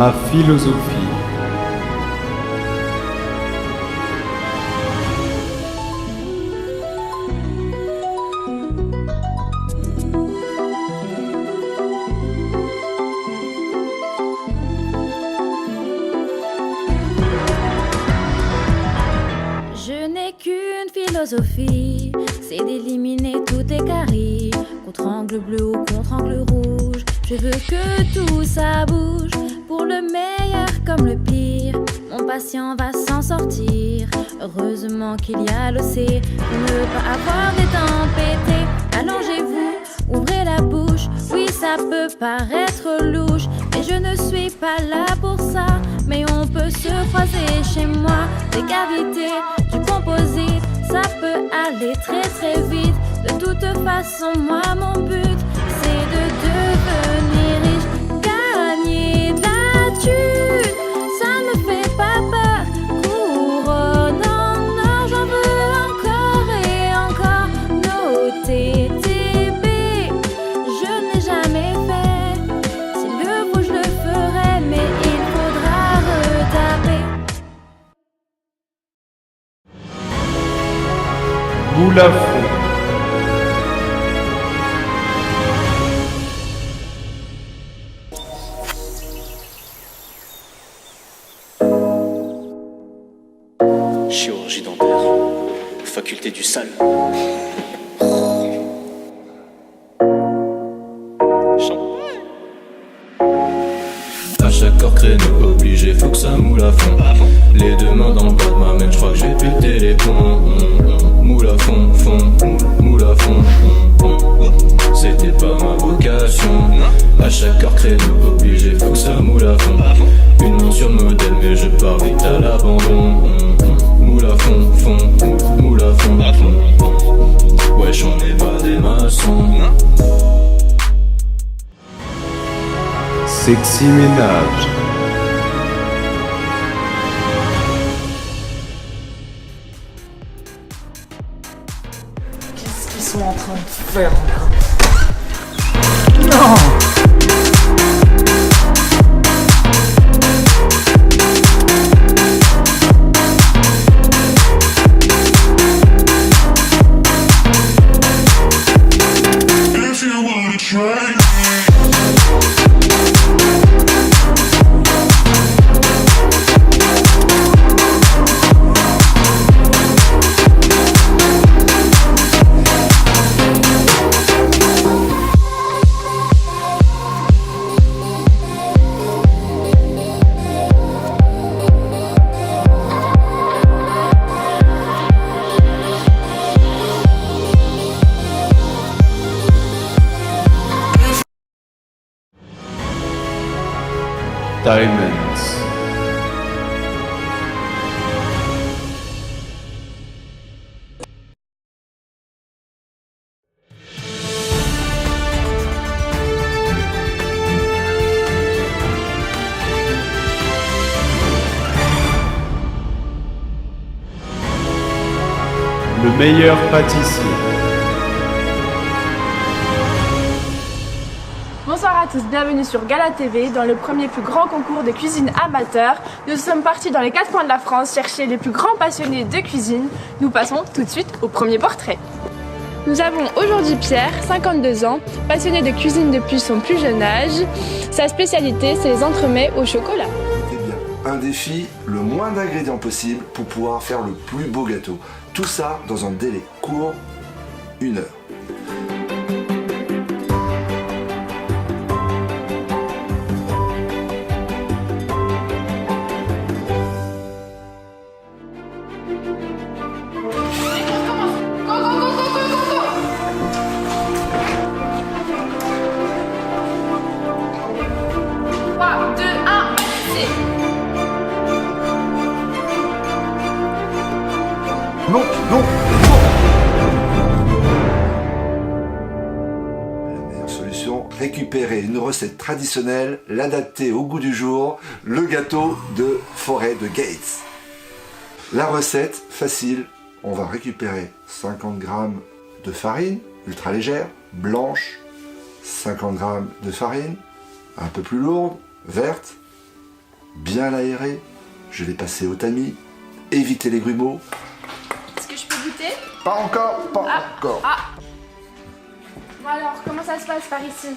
ma philosophie. Je n'ai qu'une philosophie, c'est d'éliminer toutes les caries. Contre angle bleu ou contre angle rouge, je veux que tout ça bouge. Pour le meilleur comme le pire, mon patient va s'en sortir. Heureusement qu'il y a l'OC pour ne pas avoir des dents pétées. Allongez-vous, ouvrez la bouche. Oui, ça peut paraître louche, mais je ne suis pas là pour ça. Mais on peut se croiser chez moi. Des cavités, du composite, ça peut aller très très vite. De toute façon, moi mon but, c'est de devenir riche. Gagner de la thune, ça ne me fait pas peur. Couronne en or, j'en veux encore et encore. Nos TTB, je n'ai jamais fait. S'il le faut, je le ferai, mais il faudra retaper. Moule à fond. Chirurgie dentaire, faculté du sale. À chaque corps créneau obligé, faut que ça moule à fond. Les deux mains dans le bas de ma main, j'crois que j'ai pété les plombs. Moule à fond, moule à fond. C'était pas ma vocation. À chaque corps créneau obligé, faut que ça moule à fond. Une main sur le modèle, mais je pars vite à l'abandon. Moule à fond, moule à fond. Wesh, on n'est pas des maçons. Sexy ménage. Qu'est-ce qu'ils sont en train de faire encore? Non! Diamonds. Le meilleur pâtissier. Bonsoir à tous, bienvenue sur Gala TV, dans le premier plus grand concours de cuisine amateur. Nous sommes partis dans les 4 coins de la France chercher les plus grands passionnés de cuisine. Nous passons tout de suite au premier portrait. Nous avons aujourd'hui Pierre, 52 ans, passionné de cuisine depuis son plus jeune âge. Sa spécialité, c'est les entremets au chocolat. Eh bien, un défi, le moins d'ingrédients possible pour pouvoir faire le plus beau gâteau. Tout ça dans un délai court, 1 heure. Non, non, non. La meilleure solution, récupérer une recette traditionnelle, l'adapter au goût du jour, le gâteau de forêt de Gates. La recette, facile, on va récupérer 50 g de farine, ultra légère, blanche, 50 g de farine, un peu plus lourde, verte, bien l'aérer. Je vais passer au tamis, éviter les grumeaux. Est-ce que je peux goûter? Pas encore, pas encore. Bon alors, comment ça se passe par ici?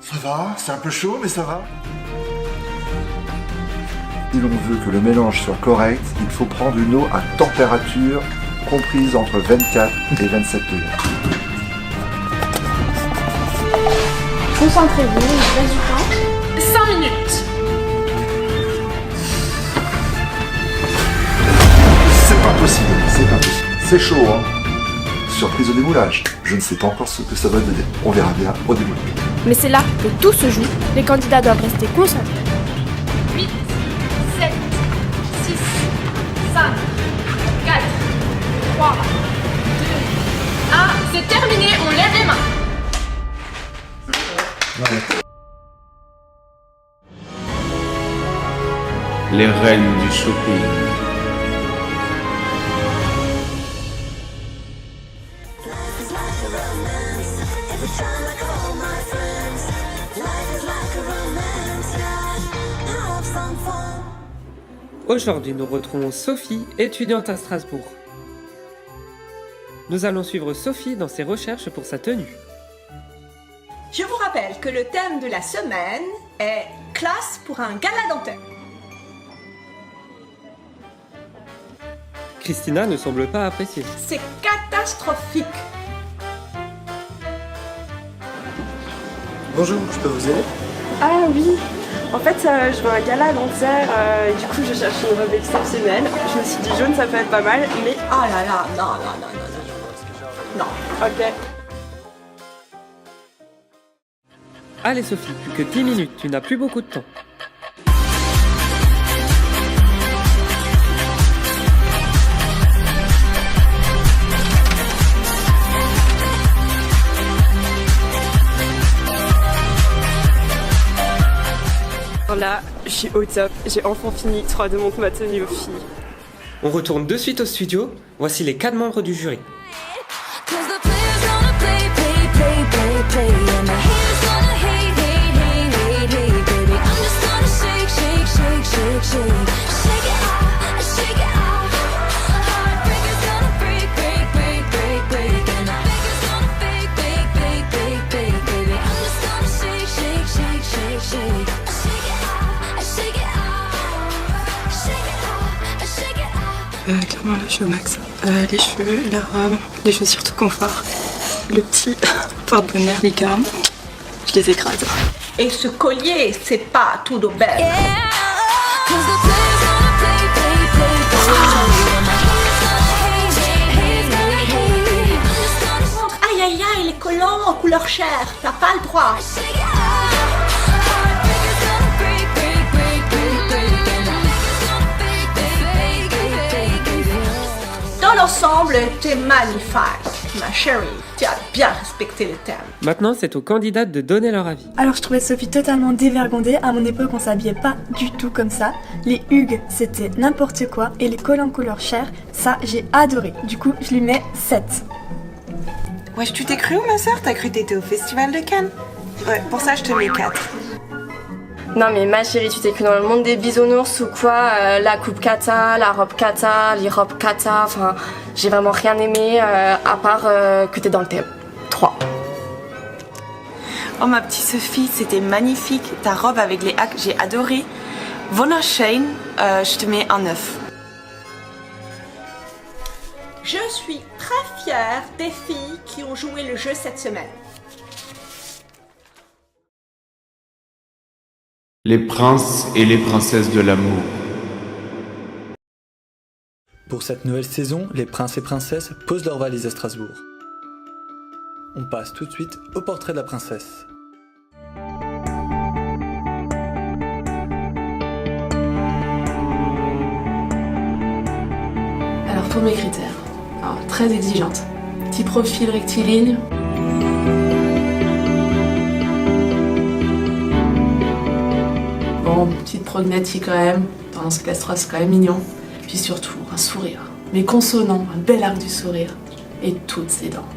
Ça va, c'est un peu chaud, mais ça va. Si l'on veut que le mélange soit correct, il faut prendre une eau à température comprise entre 24 et 27 degrés. Concentrez-vous, il reste du temps. 5 minutes. C'est pas possible, c'est pas possible. C'est chaud, hein. Surprise au démoulage. Je ne sais pas encore ce que ça va donner. On verra bien au démoulage. Mais c'est là que tout se joue. Les candidats doivent rester concentrés. 8, 7, 6, 5, 4, 3, 2, 1. C'est terminé, on lève les mains. Les reines du shopping. Aujourd'hui, nous retrouvons Sophie, étudiante à Strasbourg. Nous allons suivre Sophie dans ses recherches pour sa tenue. Je vous rappelle que le thème de la semaine est « Classe pour un gala dentaire ». Christina ne semble pas apprécier. C'est catastrophique. Bonjour, je peux vous aider? Ah oui, en fait je veux un gala dentaire et du coup je cherche une robe exceptionnelle. Je me suis dit jaune ça peut être pas mal, mais oh là là, non. Non, ok. Allez Sophie, plus que 10 minutes, tu n'as plus beaucoup de temps. Là, je suis au top, j'ai enfin fini 3 de mon ma tenue aux filles. On retourne de suite au studio, voici les 4 membres du jury. Clairement là je suis au max. Les cheveux, la robe, les chaussures tout confort. Le petit porte-bonheur, les gars, je les écrase. Et ce collier, c'est pas tout de belle. Aïe aïe aïe, les collants en couleur chair, t'as pas le droit. Dans l'ensemble, t'es magnifique, ma chérie. Tu as bien respecté le thème. Maintenant, c'est aux candidates de donner leur avis. Alors, je trouvais Sophie totalement dévergondée. À mon époque, on s'habillait pas du tout comme ça. Les hugues, c'était n'importe quoi. Et les collants couleur chair, ça, j'ai adoré. Du coup, je lui mets 7. Wesh, tu t'es cru ou ma soeur? T'as cru que t'étais au festival de Cannes? Ouais, pour ça, je te mets 4. Non mais ma chérie, tu t'es cru dans le monde des bisounours ou quoi? La coupe kata, la robe kata, les robes kata, enfin j'ai vraiment rien aimé à part que t'es dans le thème. 3. Oh ma petite Sophie, c'était magnifique. Ta robe avec les hacks, j'ai adoré. Wunderschön, je te mets un 9. Je suis très fière des filles qui ont joué le jeu cette semaine. Les princes et les princesses de l'amour. Pour cette nouvelle saison, les princes et princesses posent leur valise à Strasbourg. On passe tout de suite au portrait de la princesse. Alors pour mes critères, alors, très exigeante. Petit profil rectiligne. Bon, petite prognathie quand même, tendance castroise, c'est quand même mignon. Puis surtout, un sourire, mais consonnant, un bel arc du sourire, et toutes ses dents.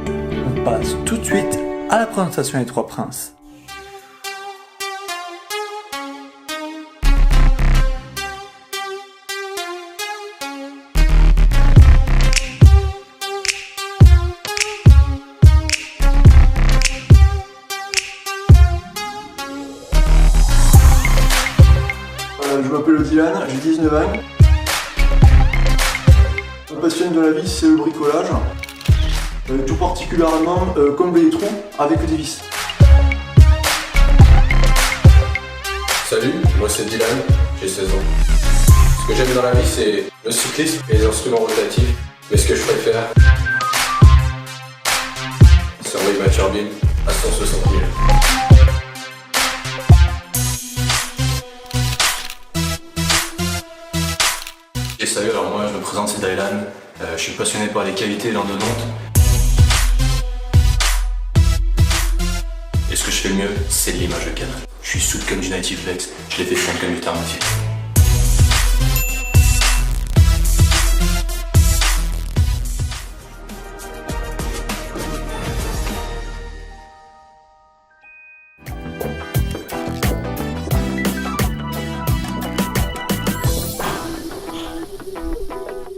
On passe tout de suite à la présentation des 3 princes. m'appelle Dylan, j'ai 19 ans. Ma passion de la vie, c'est le bricolage. Tout particulièrement combler les trous avec des vis. Salut, moi c'est Dylan, j'ai 16 ans. Ce que j'aime dans la vie, c'est le cyclisme et les instruments rotatifs. Mais ce que je préfère, c'est envoyer ma turbine à 160 000. Et salut, alors moi je me présente, c'est Dylan. Je suis passionné par les qualités landonnantes. Et ce que je fais le mieux, c'est de l'image de canal. Je suis soude comme du Native Flex, je l'ai fait fondre comme du Thermafil.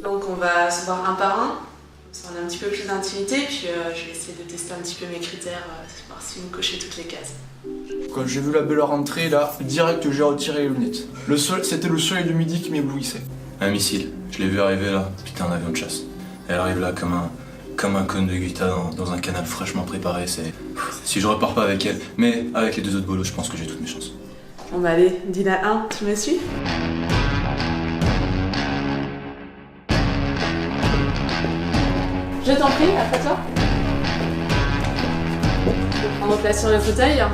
Donc on va se voir un par un, ça on a un petit peu plus d'intimité, puis je vais essayer de tester un petit peu mes critères, voir si vous cochez toutes les cases. Quand j'ai vu la belle rentrée, là, direct j'ai retiré les lunettes. C'était le soleil de midi qui m'éblouissait. Un missile, je l'ai vu arriver là, putain un avion de chasse. Elle arrive là comme un cône de guita dans un canal fraîchement préparé, c'est... Si je repars pas avec elle, mais avec les deux autres bolos, je pense que j'ai toutes mes chances. Bon bah allez, Dina 1, tu me suis? Je t'en prie, après toi. Je vais prendre place sur le fauteuil.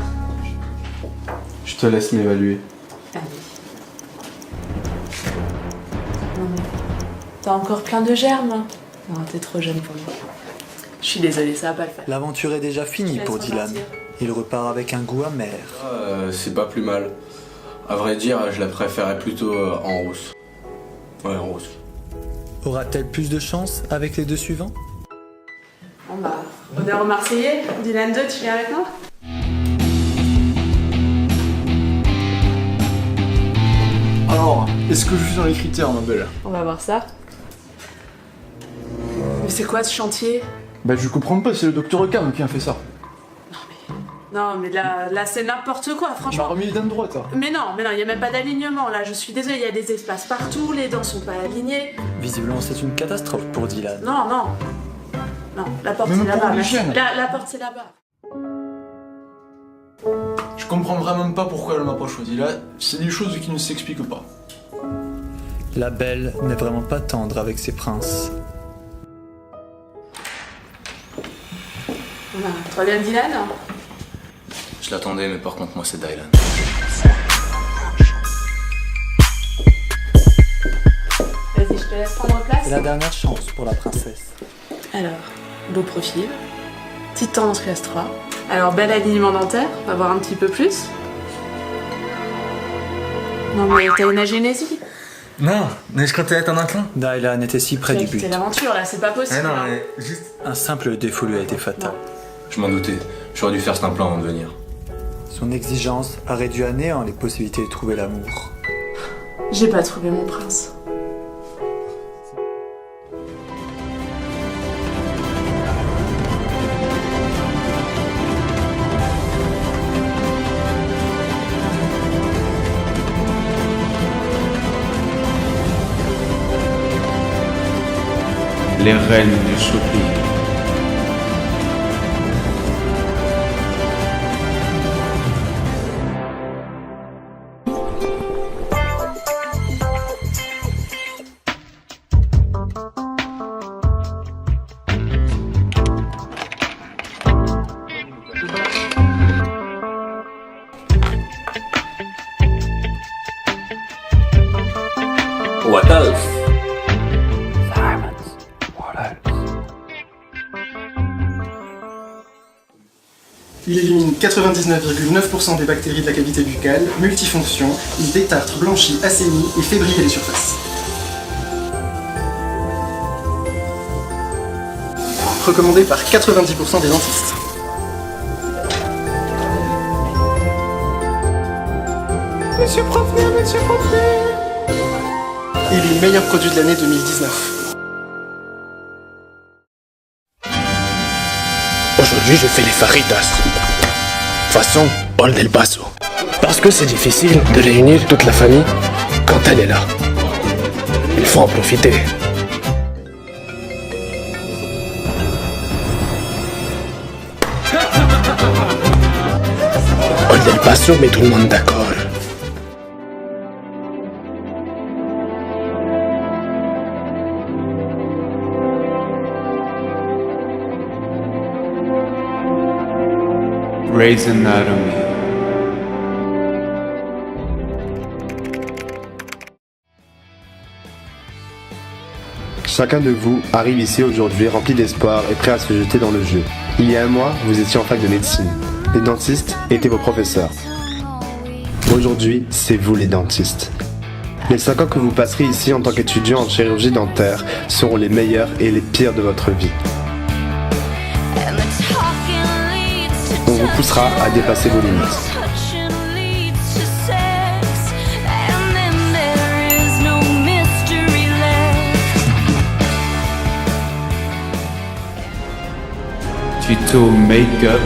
Je te laisse m'évaluer. Allez. Non mais... T'as encore plein de germes. Non, t'es trop jeune pour moi. Je suis désolée, ça va pas le faire. L'aventure est déjà finie pour Dylan. Il repart avec un goût amer. C'est pas plus mal. À vrai dire, je la préférais plutôt en rousse. Ouais, en rousse. Aura-t-elle plus de chance avec les deux suivants? Bon bah, honneur aux Marseillais. Dylan 2, tu viens avec moi? Alors, est-ce que je suis dans les critères, ma belle? On va voir ça. Mais c'est quoi ce chantier? Bah je comprends pas, c'est le docteur Cam qui a fait ça. Non mais là c'est n'importe quoi, franchement. On m'a remis les dents droites. Mais non, il n'y a même pas d'alignement là, je suis désolée, il y a des espaces partout, les dents sont pas alignées. Visiblement c'est une catastrophe pour Dylan. Non, la porte c'est là-bas. La porte c'est là-bas. Je comprends vraiment pas pourquoi elle m'a pas choisi. Là, c'est des choses qui ne s'expliquent pas. La belle n'est vraiment pas tendre avec ses princes. Voilà, toi bien Dylan? Je l'attendais, mais par contre moi c'est Dylan. Vas-y, je te laisse prendre place. C'est la dernière chance pour la princesse. Alors, beau profil, petite tendance classe 3. Alors, bel alignement dentaire, on va voir un petit peu plus. Non mais t'as une agénésie. Non, mais je comptais être en inclin. Dylan était si près du but. C'est l'aventure là, c'est pas possible. Non, hein. mais juste... Un simple défaut lui a été fatal. Je m'en doutais, j'aurais dû faire cet implant avant de venir. Son exigence a réduit à néant les possibilités de trouver l'amour. J'ai pas trouvé mon prince. Les reines du shopping. What else? Il élimine 99,9% des bactéries de la cavité buccale, multifonction, il détartre, blanchit, assainit et fait briller les surfaces. Recommandé par 90% des dentistes. Monsieur Provenir, monsieur Provenir. Élu meilleur produit de l'année 2019. Aujourd'hui, je fais les faritas. Façon Paul del Paso. Parce que c'est difficile de réunir toute la famille quand elle est là. Il faut en profiter. On del paso met tout le monde d'accord. Grey's Anatomy. Chacun de vous arrive ici aujourd'hui rempli d'espoir et prêt à se jeter dans le jeu. Il y a un mois, vous étiez en fac de médecine. Les dentistes étaient vos professeurs. Aujourd'hui, c'est vous les dentistes. Les 5 ans que vous passerez ici en tant qu'étudiant en chirurgie dentaire seront les meilleurs et les pires de votre vie. On vous poussera à dépasser vos limites. Tuto make-up.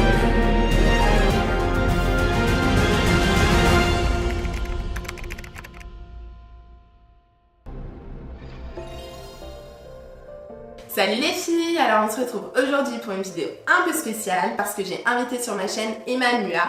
Salut les filles, alors on se retrouve aujourd'hui pour une vidéo un peu spéciale parce que j'ai invité sur ma chaîne Emma Mua.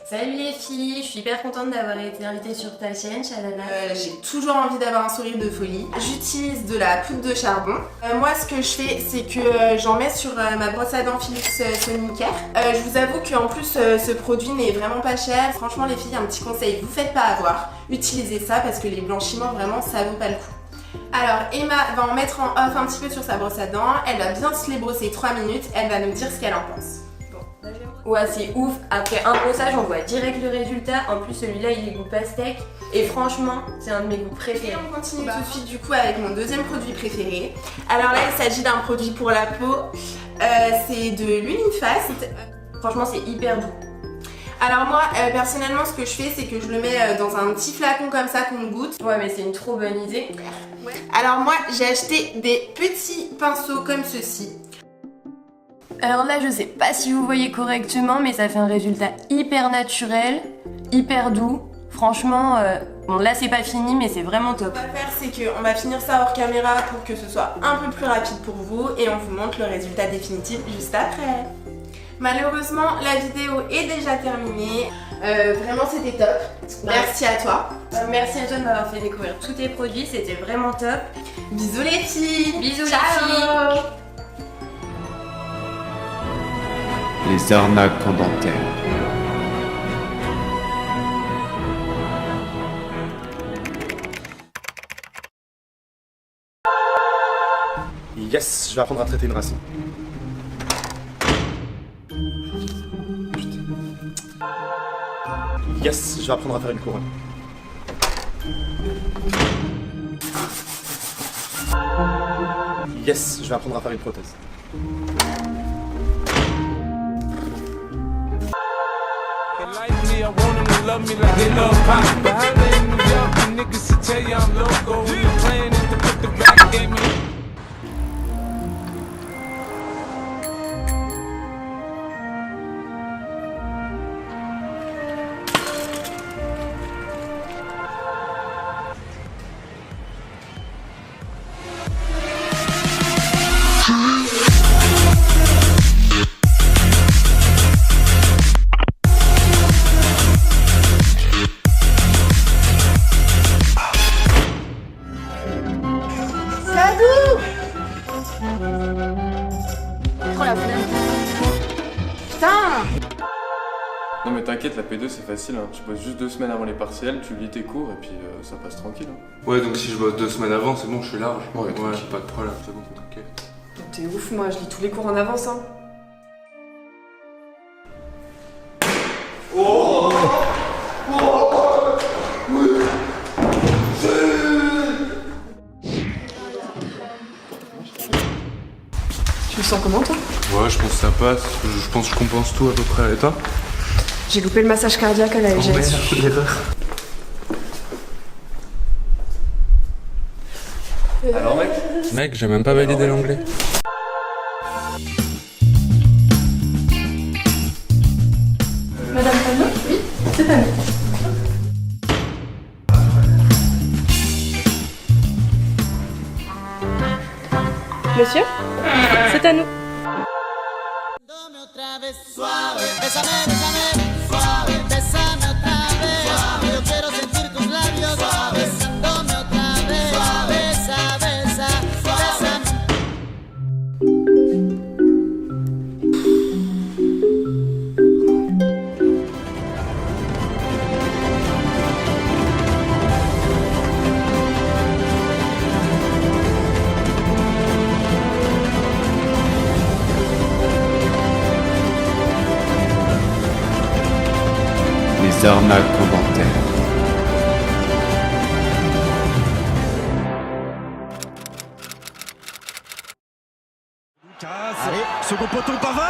Salut les filles, je suis hyper contente d'avoir été invitée sur ta chaîne, Shalala. J'ai toujours envie d'avoir un sourire de folie. J'utilise de la poudre de charbon. Moi ce que je fais c'est que j'en mets sur ma brosse à dents Philips Sonicare. Je vous avoue qu'en plus ce produit n'est vraiment pas cher. Franchement les filles, un petit conseil, vous faites pas avoir. Utilisez ça parce que les blanchiments vraiment ça vaut pas le coup. Alors Emma va en mettre en off un petit peu sur sa brosse à dents, elle va bien se les brosser 3 minutes, elle va nous dire ce qu'elle en pense. Ouais, c'est ouf. Après un brossage, on voit direct le résultat. En plus, celui-là, il est goût pastèque. Et franchement, c'est un de mes goûts préférés. Et on continue tout de suite du coup avec mon deuxième produit préféré. Alors là, il s'agit d'un produit pour la peau. C'est de l'huile Fast. Franchement, c'est hyper doux. Alors moi, personnellement, ce que je fais, c'est que je le mets dans un petit flacon comme ça qu'on goûte. Ouais, mais c'est une trop bonne idée. Ouais. Alors moi, j'ai acheté des petits pinceaux comme ceci. Alors là, je sais pas si vous voyez correctement, mais ça fait un résultat hyper naturel, hyper doux. Franchement, bon là c'est pas fini, mais c'est vraiment top. Ce qu'on va faire, c'est qu'on va finir ça hors caméra pour que ce soit un peu plus rapide pour vous et on vous montre le résultat définitif juste après. Malheureusement, la vidéo est déjà terminée. Vraiment, c'était top. Merci à toi. Merci à toi de m'avoir fait découvrir tous tes produits, c'était vraiment top. Bisous les filles. Bisous Ciao. les filles. Les arnaques en dentaire. Yes, je vais apprendre à traiter une racine. Yes, je vais apprendre à faire une couronne. Yes, je vais apprendre à faire une prothèse. Non mais t'inquiète, la P2 c'est facile, hein. Tu bosses juste 2 semaines avant les partiels, tu lis tes cours et puis ça passe tranquille. Hein. Ouais, donc si je bosse 2 semaines avant, c'est bon, je suis large. Ouais, pas de problème, c'est bon, t'inquiète. T'es ouf, moi je lis tous les cours en avance, hein. Oh, Tu le sens comment toi? Ouais, je pense que ça passe, je pense que je compense tout à peu près. Et toi? J'ai loupé le massage cardiaque à la Oh merde, l'erreur. Alors mec? Mec, j'ai même pas validé l'anglais. Madame Pano? Oui, c'est à nous. Monsieur, c'est à nous. Les arnaques en dentaire. Allez, second poteau Pavard.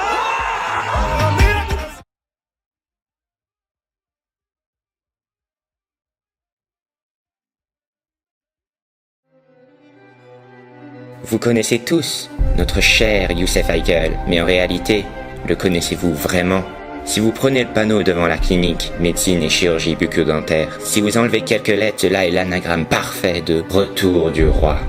Vous connaissez tous notre cher Youssef Haïkel, mais en réalité, le connaissez-vous vraiment? Si vous prenez le panneau devant la clinique médecine et chirurgie bucco-dentaire, si vous enlevez quelques lettres, cela est l'anagramme parfait de retour du roi.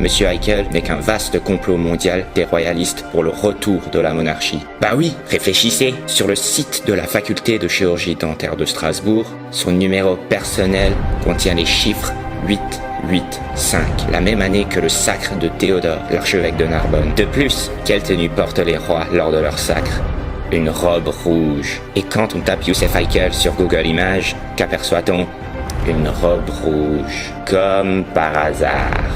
Monsieur Haïkel n'est qu'un vaste complot mondial des royalistes pour le retour de la monarchie. Bah oui, réfléchissez, sur le site de la faculté de chirurgie dentaire de Strasbourg, son numéro personnel contient les chiffres 885, la même année que le sacre de Théodore, l'archevêque de Narbonne. De plus, quelle tenue portent les rois lors de leur sacre? Une robe rouge. Et quand on tape Youssef Haïkel sur Google Images, qu'aperçoit-on? Une robe rouge. Comme par hasard.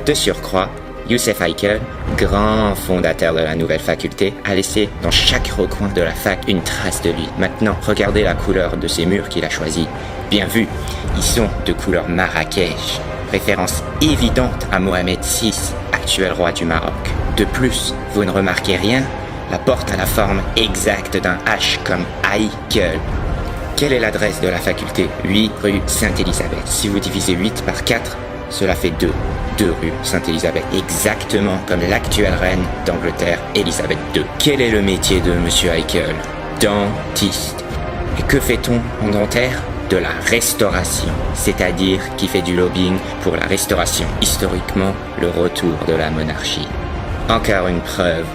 De surcroît, Youssef Haïkel, grand fondateur de la nouvelle faculté, a laissé dans chaque recoin de la fac une trace de lui. Maintenant, regardez la couleur de ces murs qu'il a choisis. Bien vu, ils sont de couleur Marrakech, référence évidente à Mohamed VI, actuel roi du Maroc. De plus, vous ne remarquez rien? La porte a la forme exacte d'un H comme Haïkel. Quelle est l'adresse de la faculté? 8 rue Sainte-Élisabeth. Si vous divisez 8 par 4, cela fait 2. 2 rue Sainte-Élisabeth, exactement comme l'actuelle reine d'Angleterre, Élisabeth II. Quel est le métier de Monsieur Haïkel? Dentiste. Et que fait-on en dentaire? De la restauration, c'est-à-dire qui fait du lobbying pour la restauration. Historiquement, le retour de la monarchie. Encore une preuve.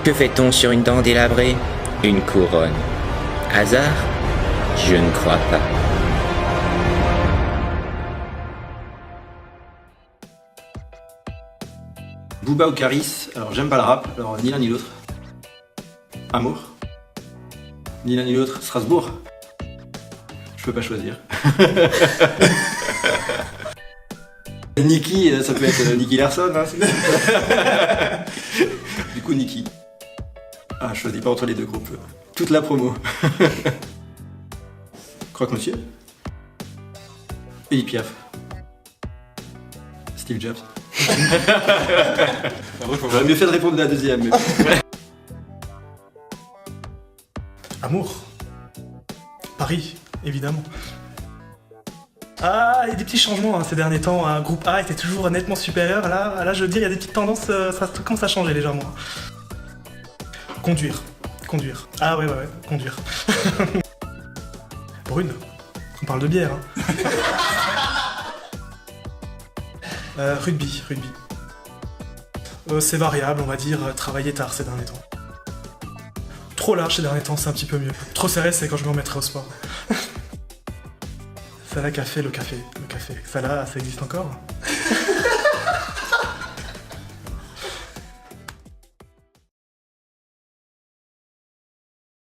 Que fait-on sur une dent délabrée? Une couronne. Hasard? Je ne crois pas. Booba ou Caris, alors j'aime pas le rap, alors ni l'un ni l'autre. Amour. Ni l'un ni l'autre. Strasbourg. Je peux pas choisir. Niki, ça peut être Niki Larson. Hein. Du coup, Niki. Ah, je choisis pas entre les deux groupes. Toute la promo. Croque-monsieur. Edith Piaf. Steve Jobs. J'aurais mieux fait de répondre à la deuxième. Mais... Amour. Paris, évidemment. Ah, il y a des petits changements hein, ces derniers temps. Un groupe A était toujours nettement supérieur. Là, je veux dire, il y a des petites tendances, ça commence à changer légèrement. Conduire. Ah ouais, conduire. Brune. On parle de bière. Hein. Rugby. C'est variable, on va dire, travailler tard ces derniers temps. Trop large ces derniers temps, c'est un petit peu mieux. Trop serré, c'est quand je me remettrai au sport. Salah Café, le café. Salah, ça existe encore?